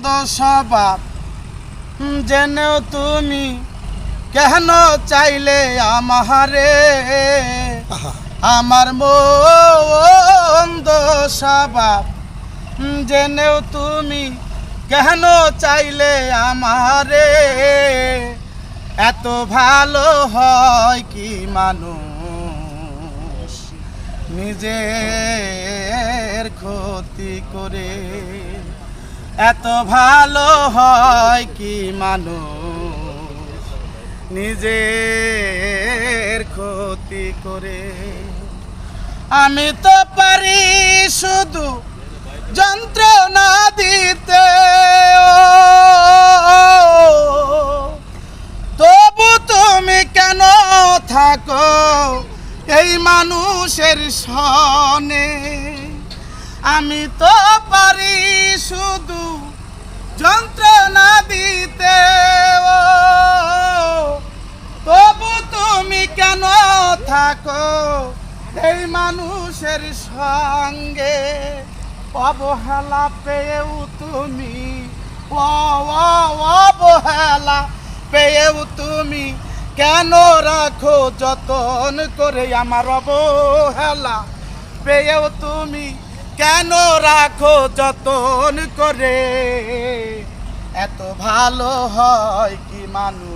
মন্দ স্বভাব জেনেও তুমি কেন চাইলে আমারে আমার মন্দ স্বভাব জেনেও তুমি কেন চাইলে আমারে এত ভালো হয় কি মানুষ নিজের ক্ষতি করে এত ভালো হয় কি মানুষ নিজের ক্ষতি করে আমি তো পারি শুধু যন্ত্রণা দিতে তবু তুমি কেন থাকো এই মানুষের সনে আমি তো পারি শুধু যন্ত্রণা দিতে তবু তুমি কেন থাকো এই মানুষের সঙ্গে অবহেলা পেয়েও তুমি অবহেলা পেয়েও তুমি কেন রাখো যতন করে আমার অবহেলা পেয়েও তুমি কেন রাখো যতন করে এত ভালো হয় কি মানুষ।